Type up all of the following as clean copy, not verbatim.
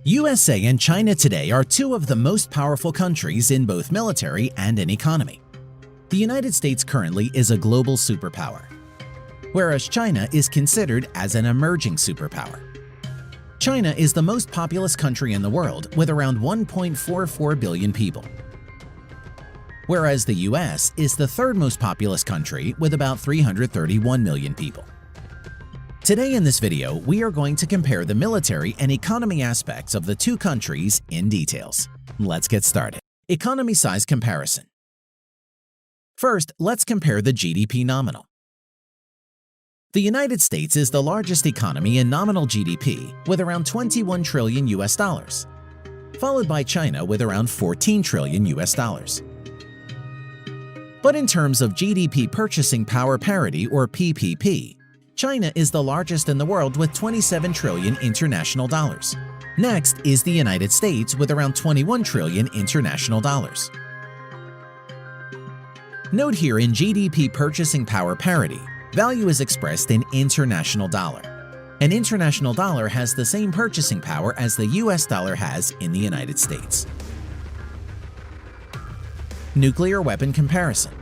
USA and China today are two of the most powerful countries in both military and in economy. The United States currently is a global superpower, whereas China is considered as an emerging superpower. China is the most populous country in the world with around 1.44 billion people, whereas the US is the third most populous country with about 331 million people. Today in this video, we are going to compare the military and economy aspects of the two countries in details. Let's get started. Economy size comparison. First, let's compare the GDP nominal. The United States is the largest economy in nominal GDP with around 21 trillion US dollars, followed by China with around 14 trillion US dollars. But in terms of GDP purchasing power parity or PPP, China is the largest in the world with 27 trillion international dollars. Next is the United States with around 21 trillion international dollars. Note here in GDP purchasing power parity, value is expressed in international dollar. An international dollar has the same purchasing power as the US dollar has in the United States. Nuclear weapon comparison.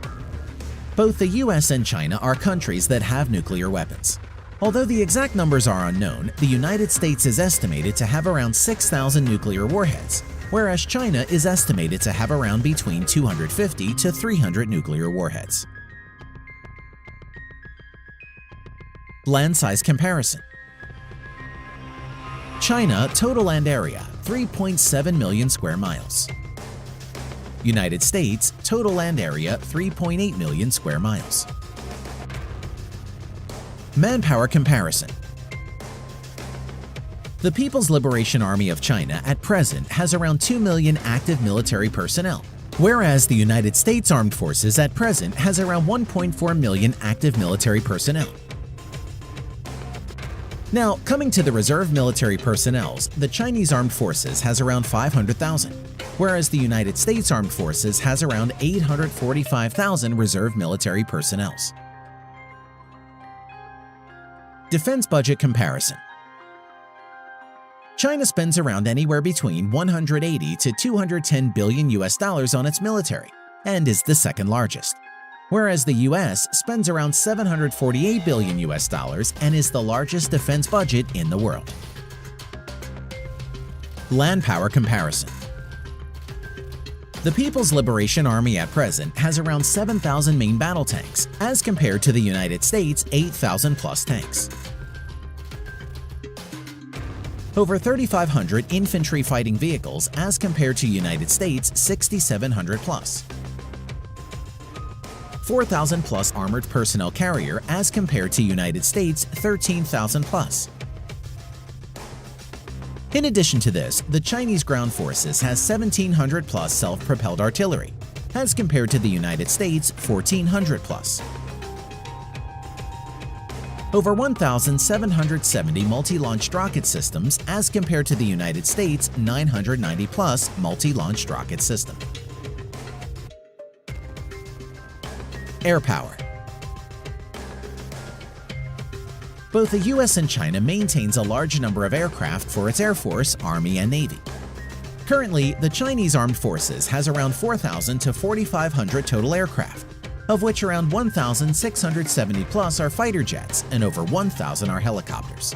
Both the US and China are countries that have nuclear weapons. Although the exact numbers are unknown, the United States is estimated to have around 6,000 nuclear warheads, whereas China is estimated to have around between 250 to 300 nuclear warheads. Land size comparison. China total land area 3.7 million square miles. United States total land area 3.8 million square miles. Manpower comparison. The People's Liberation Army of China at present has around 2 million active military personnel, whereas the United States Armed Forces at present has around 1.4 million active military personnel. Now, coming to the reserve military personnel, the Chinese Armed Forces has around 500,000, whereas the United States Armed Forces has around 845,000 reserve military personnel. Defense budget comparison. China spends around anywhere between 180 to 210 billion US dollars on its military and is the second largest, whereas the US spends around 748 billion US dollars and is the largest defense budget in the world. Land power comparison. The People's Liberation Army at present has around 7,000 main battle tanks, as compared to the United States' 8,000 plus tanks. Over 3,500 infantry fighting vehicles as compared to United States' 6,700 plus. 4,000 plus armored personnel carrier as compared to United States' 13,000 plus. In addition to this, the Chinese ground forces has 1,700 plus self-propelled artillery, as compared to the United States' 1,400 plus. Over 1,770 multi-launched rocket systems as compared to the United States' 990 plus multi-launched rocket system. Air power. Both the US and China maintains a large number of aircraft for its Air Force, Army, and Navy. Currently, the Chinese Armed Forces has around 4,000 to 4,500 total aircraft, of which around 1,670 plus are fighter jets and over 1,000 are helicopters.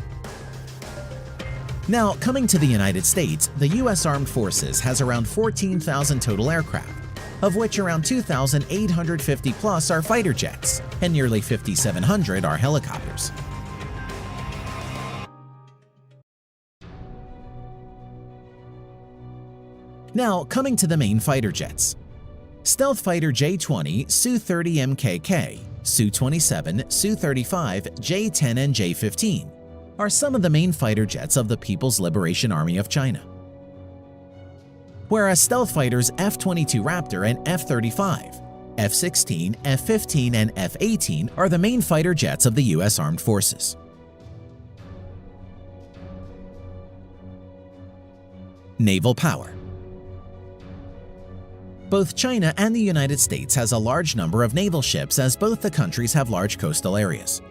Now, coming to the United States, the US Armed Forces has around 14,000 total aircraft, of which around 2,850 plus are fighter jets and nearly 5,700 are helicopters. Now, coming to the main fighter jets. Stealth fighter J-20, Su-30 MKK, Su-27, Su-35, J-10 and J-15 are some of the main fighter jets of the People's Liberation Army of China. Whereas stealth fighters F-22 Raptor and F-35, F-16, F-15 and F-18 are the main fighter jets of the US Armed Forces. Naval power. Both China and the United States has a large number of naval ships as both the countries have large coastal areas.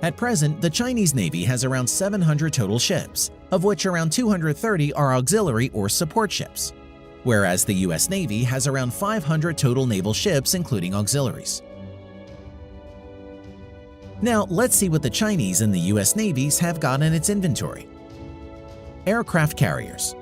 At present, the Chinese Navy has around 700 total ships, of which around 230 are auxiliary or support ships, whereas the U.S. Navy has around 500 total naval ships including auxiliaries. Now, let's see what the Chinese and the U.S. Navies have got in its inventory. Aircraft carriers.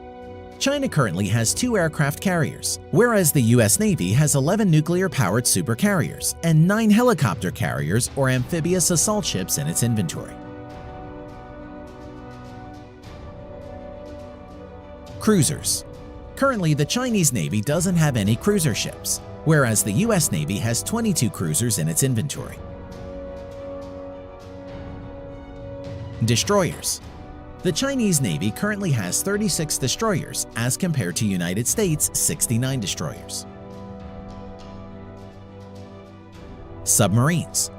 China currently has 2 aircraft carriers, whereas the U.S. Navy has 11 nuclear-powered supercarriers and 9 helicopter carriers or amphibious assault ships in its inventory. Cruisers. Currently, the Chinese Navy doesn't have any cruiser ships, whereas the U.S. Navy has 22 cruisers in its inventory. Destroyers. The Chinese Navy currently has 36 destroyers as compared to United States' 69 destroyers. Submarines.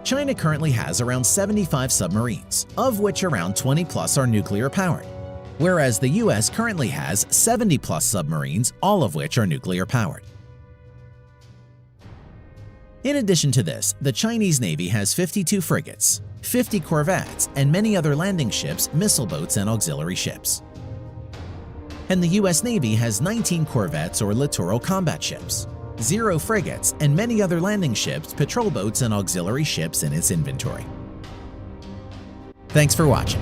China currently has around 75 submarines, of which around 20 plus are nuclear powered, whereas the US currently has 70 plus submarines, all of which are nuclear powered. In addition to this, the Chinese Navy has 52 frigates, 50 corvettes, and many other landing ships, missile boats, and auxiliary ships. And the U.S. Navy has 19 corvettes or littoral combat ships, 0 frigates, and many other landing ships, patrol boats, and auxiliary ships in its inventory. Thanks for watching.